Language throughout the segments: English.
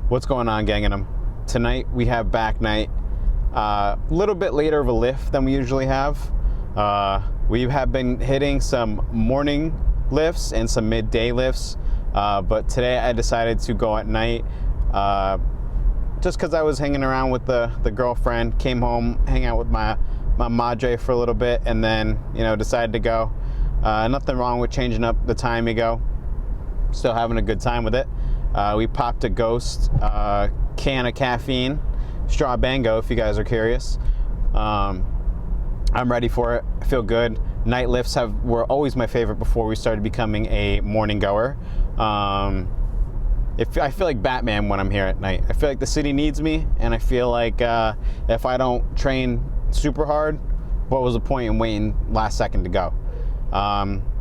What's going on, gang? And tonight we have back night. A little bit later of a lift than we usually have. We have been hitting some morning lifts and some midday lifts, but today I decided to go at night just because I was hanging around with the girlfriend. Came home, hang out with my madre for a little bit, and then decided to go. Nothing wrong with changing up the time you go. Still having a good time with it. We popped a Ghost can of caffeine, straw bango, if you guys are curious. I'm ready for it. I feel good. Night lifts were always my favorite before we started becoming a morning goer. I feel like Batman when I'm here at night. I feel like the city needs me, and I feel like if I don't train super hard, what was the point in waiting last second to go?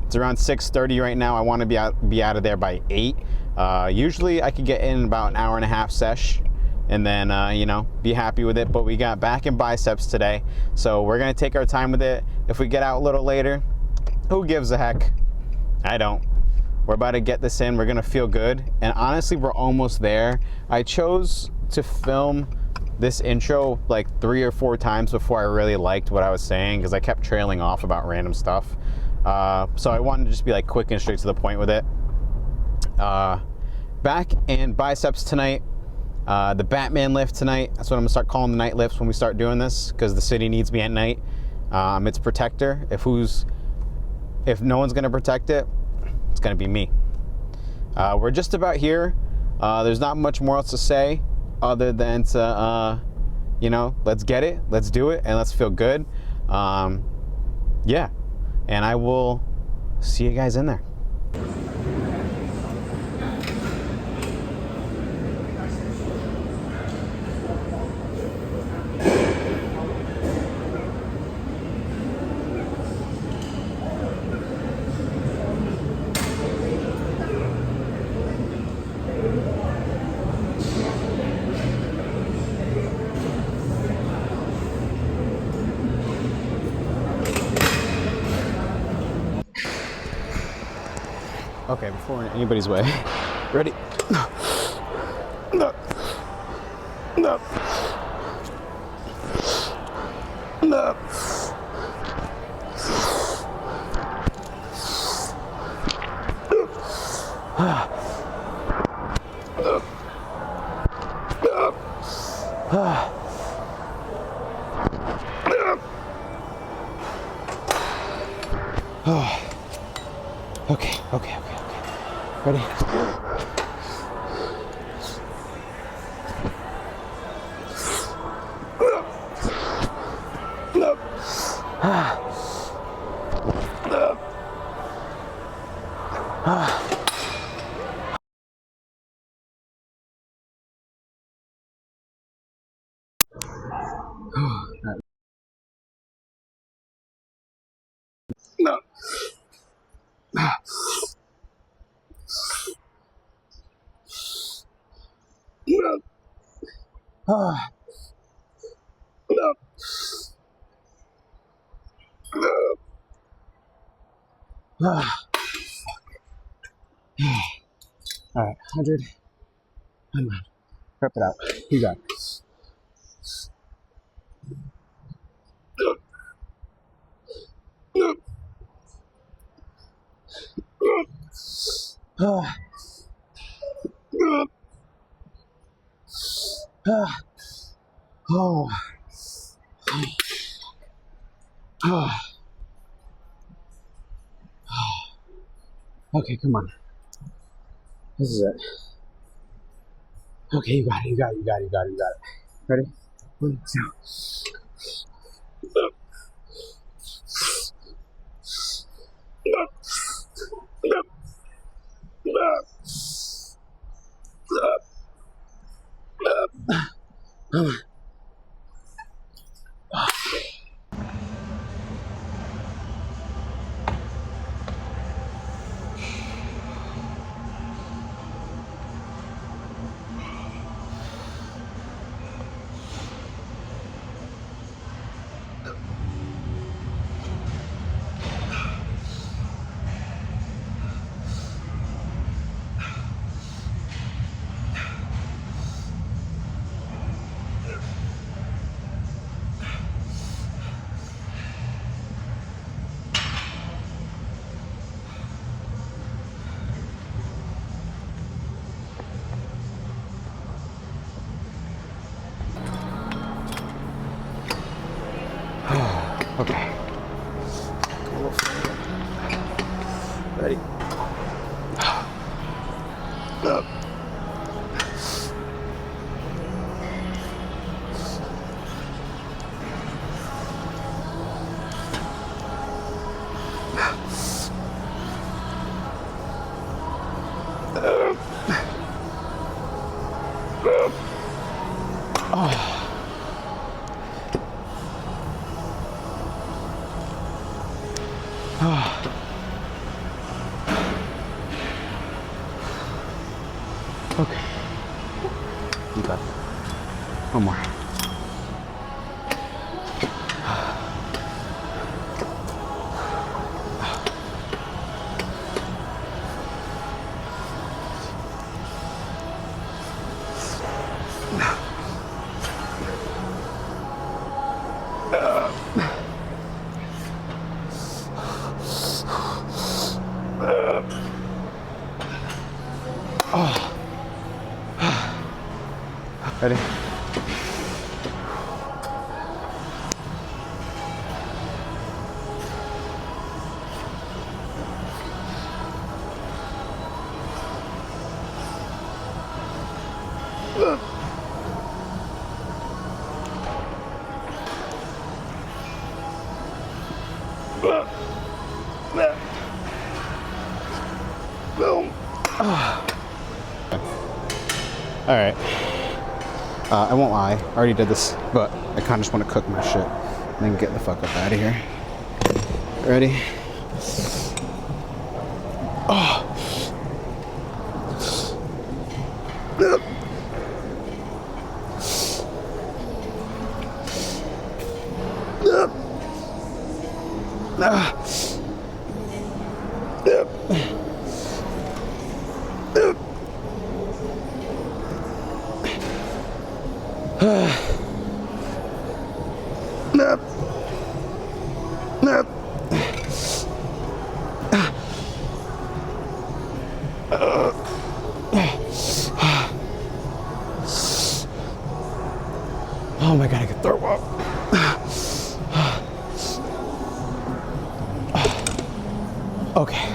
It's around 6:30 right now. I want to be out of there by 8. Usually I could get in about an hour and a half sesh, and then be happy with it. But we got back and biceps today, so we're gonna take our time with it. If we get out a little later, who gives a heck? I don't. We're about to get this in. We're gonna feel good, and honestly, we're almost there. I chose to film this intro like 3 or 4 times before I really liked what I was saying, because I kept trailing off about random stuff. So I wanted to just be like quick and straight to the point with it. Back and biceps tonight. The Batman lift tonight. That's what I'm gonna start calling the night lifts when we start doing this, because the city needs me at night. It's protector. If no one's gonna protect it, it's gonna be me. We're just about here. There's not much more else to say other than to let's get it, let's do it, and let's feel good. Yeah. And I will see you guys in there. Okay, before anybody's way. Ready? No. No. No. No. Okay. Ready? No. All right, 100. Come on, prep it out. You got it. Okay, come on. This is it. Okay, you got it. Ready? 1, 2. Okay. Ready? Up. Okay. You got it. One more. Ready? Boom. All right. I won't lie, I already did this, but I kind of just want to cook my shit and then get the fuck up out of here. Ready? Oh. Oh my god, I could throw up. Okay.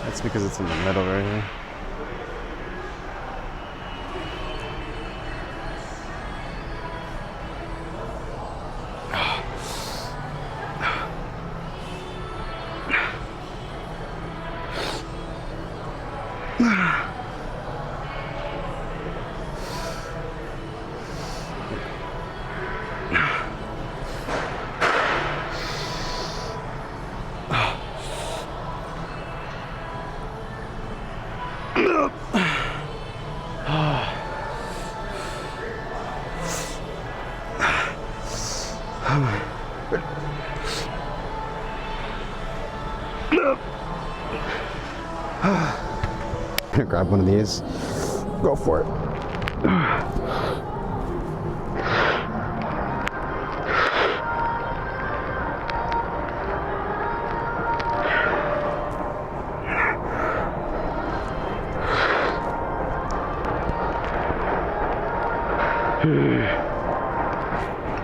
That's because it's in the middle right here. I'm gonna grab one of these. Go for it.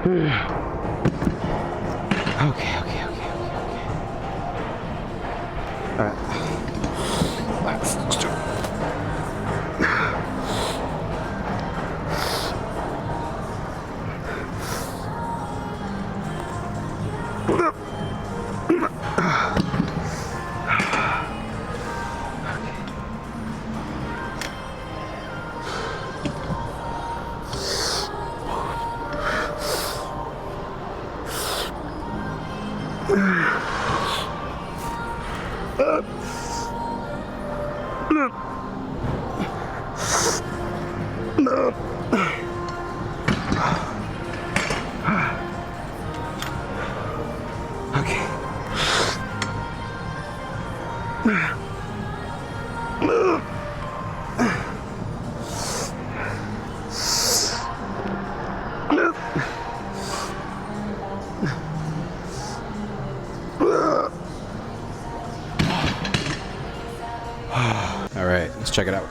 Okay. All right. Let's do it. All right, let's check it out.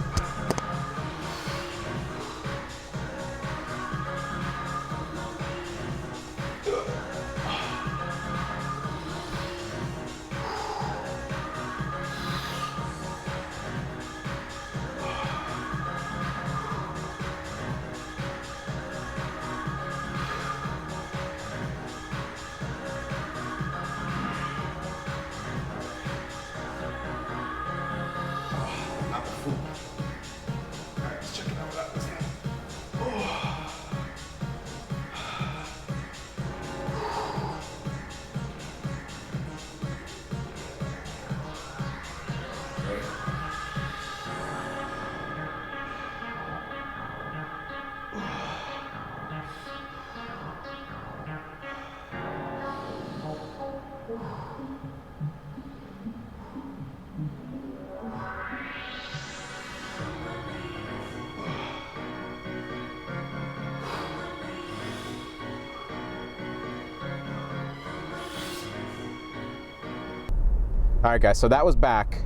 All right, guys, so that was back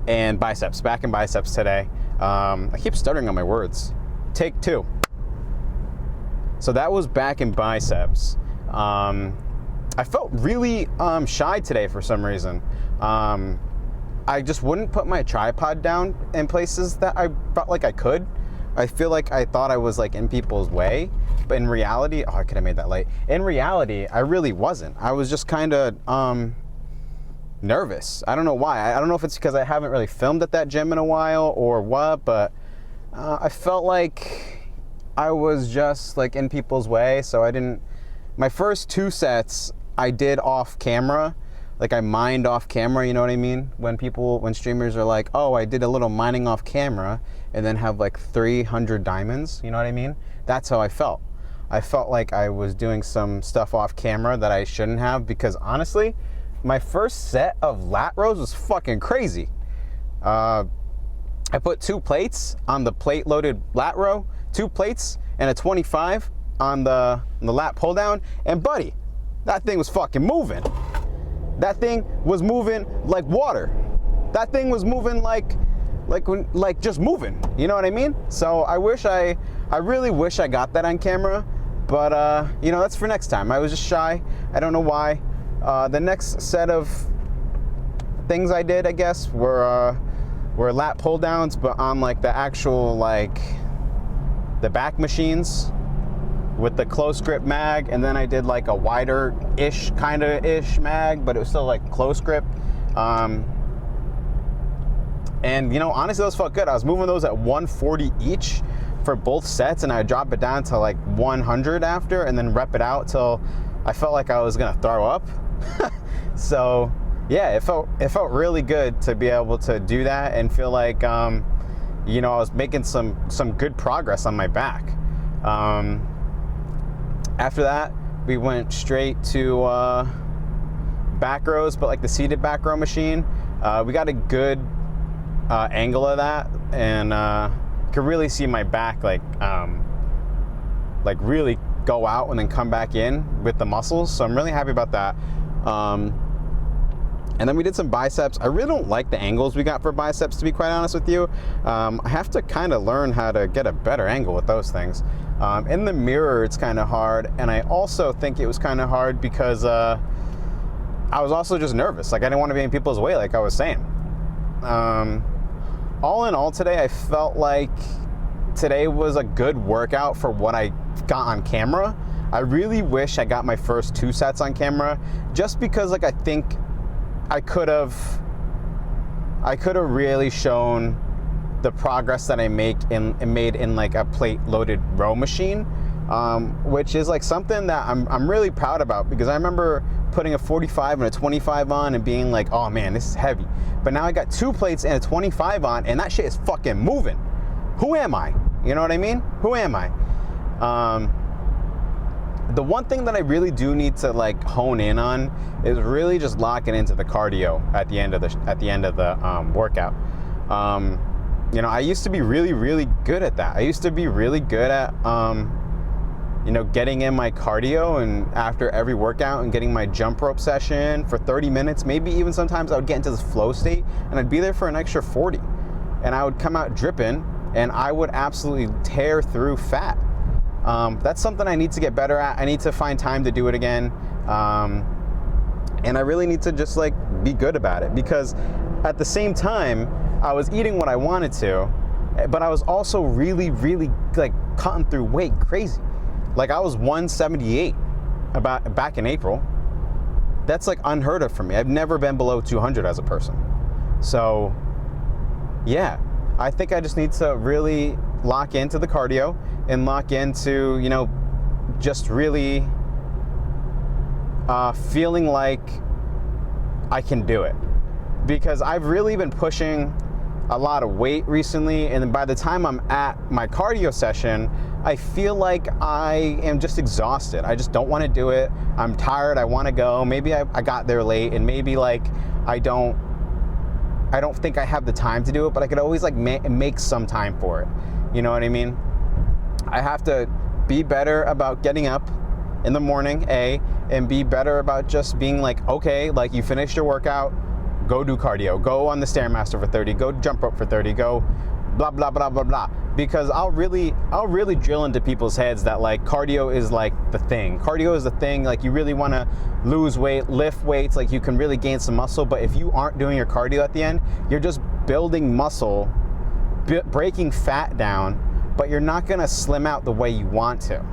and biceps today. I keep stuttering on my words. Take two. So that was back and biceps. I felt really shy today for some reason. I just wouldn't put my tripod down in places that I felt like I could. I feel like I thought I was like in people's way, but in reality, I could have made that light. In reality, I really wasn't. I was just kind of nervous. I don't know why. I don't know if it's because I haven't really filmed at that gym in a while or what, but I felt like I was just like in people's way. So I didn't, my first two sets I did off camera. Like I mined off camera, you know what I mean? When streamers are like, oh, I did a little mining off camera and then have like 300 diamonds, you know what I mean? That's how I felt. I felt like I was doing some stuff off camera that I shouldn't have, because honestly, my first set of lat rows was fucking crazy. I put 2 plates on the plate loaded lat row, 2 plates and a 25 on the lat pull down, and buddy, that thing was fucking moving. That thing was moving like water. That thing was moving like just moving. You know what I mean? So I really wish I got that on camera, but you know, that's for next time. I was just shy. I don't know why. The next set of things I did, I guess, were lat pull downs, but on like the actual like the back machines with the close grip mag, and then I did like a wider ish mag, but it was still like close grip. And you know, honestly, those felt good. I was moving those at 140 each for both sets, and I drop it down to like 100 after, and then rep it out till I felt like I was gonna throw up. So yeah, it felt really good to be able to do that and feel like you know, I was making some good progress on my back. After that, we went straight to back rows, but like the seated back row machine. We got a good angle of that, and could really see my back like really go out and then come back in with the muscles. So I'm really happy about that. And then we did some biceps. I really don't like the angles we got for biceps, to be quite honest with you. I have to kind of learn how to get a better angle with those things. In the mirror, it's kind of hard. And I also think it was kind of hard because I was also just nervous. Like, I didn't want to be in people's way, like I was saying. All in all today, I felt like today was a good workout for what I got on camera. I really wish I got my first 2 sets on camera, just because, like, I think I could have really shown the progress that I made in like a plate loaded row machine, which is like something that I'm really proud about, because I remember putting a 45 and a 25 on and being like, oh man, this is heavy. But now I got 2 plates and a 25 on, and that shit is fucking moving. Who am I? You know what I mean? Who am I? The one thing that I really do need to like hone in on is really just locking into the cardio at the end of the workout. You know, I used to be really, really good at that. I used to be really good at you know, getting in my cardio and after every workout and getting my jump rope session for 30 minutes. Maybe even sometimes I would get into this flow state and I'd be there for an extra 40, and I would come out dripping and I would absolutely tear through fat. That's something I need to get better at. I need to find time to do it again. And I really need to just like be good about it, because at the same time, I was eating what I wanted to, but I was also really, really like cutting through weight crazy. Like, I was 178 back in April. That's like unheard of for me. I've never been below 200 as a person. So yeah, I think I just need to really lock into the cardio and lock into, you know, just really feeling like I can do it. Because I've really been pushing a lot of weight recently, and by the time I'm at my cardio session, I feel like I am just exhausted. I just don't want to do it. I'm tired. I want to go. Maybe I got there late, and maybe like I don't think I have the time to do it, but I could always like make some time for it. You know what I mean? I have to be better about getting up in the morning, and be better about just being like, okay, like, you finished your workout, go do cardio, go on the Stairmaster for 30, go jump rope for 30, go blah, blah, blah, blah, blah. Because I'll really drill into people's heads that like cardio is like the thing. Cardio is the thing. Like, you really want to lose weight, lift weights, like you can really gain some muscle. But if you aren't doing your cardio at the end, you're just building muscle, breaking fat down, but you're not going to slim out the way you want to.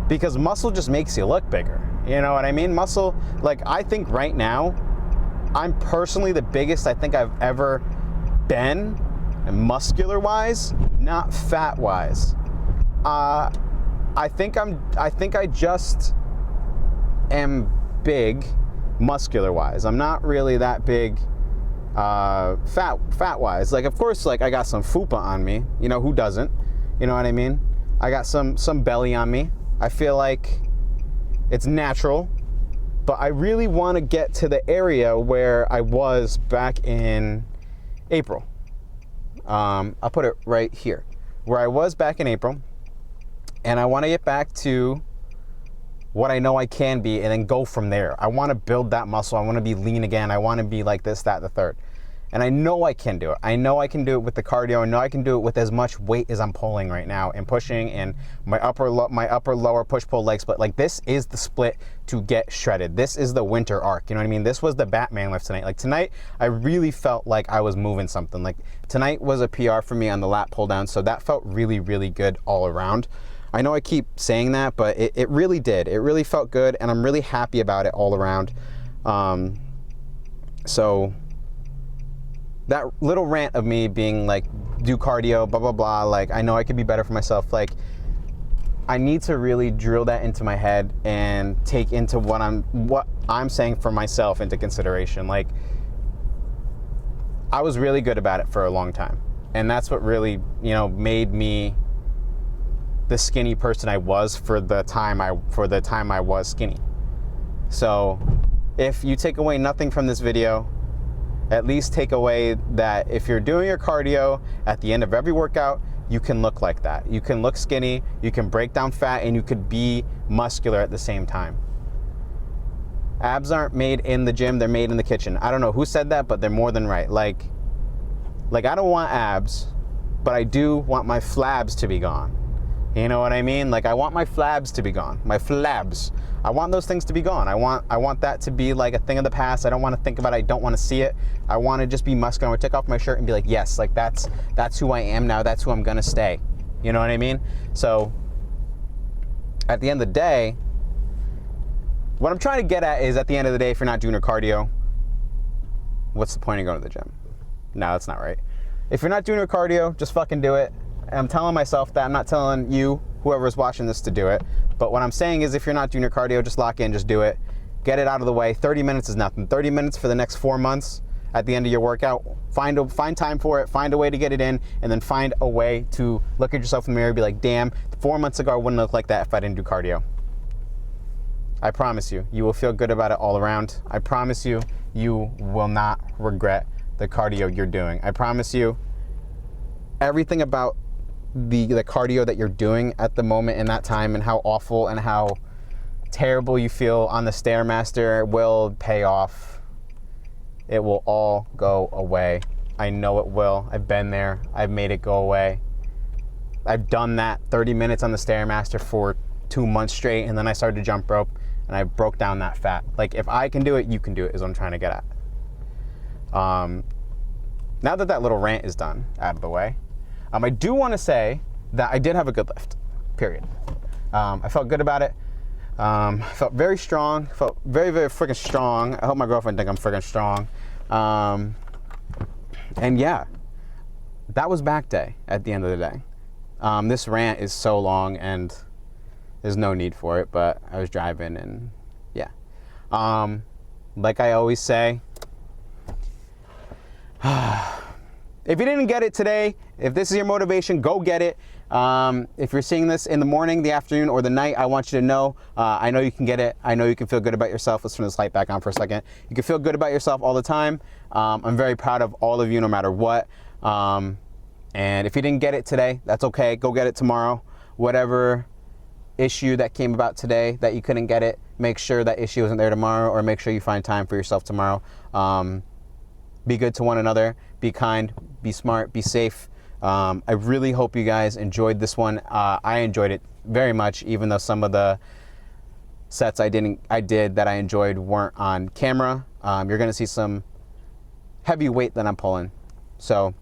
Because muscle just makes you look bigger. You know what I mean? Muscle, like, I think right now, I'm personally the biggest I think I've ever been, muscular-wise, not fat-wise. I think I just am big, muscular-wise. I'm not really that big, fat-wise. Like, of course, like, I got some fupa on me. You know, who doesn't? You know what I mean? I got some belly on me. I feel like it's natural. But I really want to get to the area where I was back in April. I'll put it right here. Where I was back in April. And I want to get back to what I know I can be and then go from there. I want to build that muscle. I want to be lean again. I want to be like this, that, the third. And I know I can do it. I know I can do it with the cardio. I know I can do it with as much weight as I'm pulling right now and pushing, and my upper lower push-pull leg split. Like, this is the split to get shredded. This is the winter arc. You know what I mean? This was the Batman lift tonight. Like, tonight, I really felt like I was moving something. Like, tonight was a PR for me on the lat pull down. So that felt really, really good all around. I know I keep saying that, but it really did. It really felt good, and I'm really happy about it all around. So that little rant of me being like, do cardio, blah, blah, blah, like, I know I could be better for myself. Like, I need to really drill that into my head and take into what I'm saying for myself into consideration. Like, I was really good about it for a long time. And that's what really, you know, made me the skinny person I was for the time I was skinny. So if you take away nothing from this video, at least take away that if you're doing your cardio at the end of every workout, you can look like that. You can look skinny, you can break down fat, and you could be muscular at the same time. Abs aren't made in the gym, they're made in the kitchen. I don't know who said that, but they're more than right. Like I don't want abs, but I do want my flabs to be gone. You know what I mean? Like I want my flabs to be gone. My flabs. I want those things to be gone. I want that to be like a thing of the past. I don't want to think about it. I don't want to see it. I want to just be muscular. I want to take off my shirt and be like, yes, like that's who I am now. That's who I'm gonna stay. You know what I mean? So at the end of the day, what I'm trying to get at is, at the end of the day, if you're not doing your cardio, what's the point of going to the gym? No, that's not right. If you're not doing your cardio, just fucking do it. And I'm telling myself that. I'm not telling you, whoever's watching this, to do it. But what I'm saying is, if you're not doing your cardio, just lock in, just do it. Get it out of the way. 30 minutes is nothing. 30 minutes for the next 4 months at the end of your workout. Find time for it. Find a way to get it in. And then find a way to look at yourself in the mirror and be like, damn, 4 months ago I wouldn't look like that if I didn't do cardio. I promise you, you will feel good about it all around. I promise you, you will not regret the cardio you're doing. I promise you, everything about the cardio that you're doing at the moment in that time, and how awful and how terrible you feel on the Stairmaster, will pay off. It will all go away. I know it will. I've been there. I've made it go away. I've done that 30 minutes on the Stairmaster for 2 months straight, and then I started to jump rope, and I broke down that fat. Like, if I can do it, you can do it, is what I'm trying to get at. Now that little rant is done, out of the way, I do want to say that I did have a good lift, period. I felt good about it. Felt very strong, felt very, very freaking strong. I hope my girlfriend think I'm freaking strong. And yeah, that was back day at the end of the day. This rant is so long and there's no need for it, but I was driving and yeah. Like I always say, if you didn't get it today, if this is your motivation, go get it. If you're seeing this in the morning, the afternoon, or the night, I want you to know, I know you can get it. I know you can feel good about yourself. Let's turn this light back on for a second. You can feel good about yourself all the time. I'm very proud of all of you, no matter what. And if you didn't get it today, that's okay. Go get it tomorrow. Whatever issue that came about today that you couldn't get it, make sure that issue isn't there tomorrow, or make sure you find time for yourself tomorrow. Be good to one another. Be kind. Be smart. Be safe. I really hope you guys enjoyed this one. I enjoyed it very much, even though some of the sets I did that I enjoyed weren't on camera. You're gonna see some heavy weight that I'm pulling. So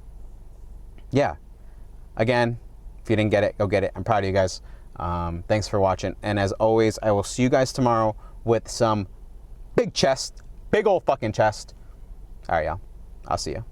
yeah, again, if you didn't get it, go get it. I'm proud of you guys. Thanks for watching. And as always, I will see you guys tomorrow with some big chest, big old fucking chest. All right, y'all. I'll see you.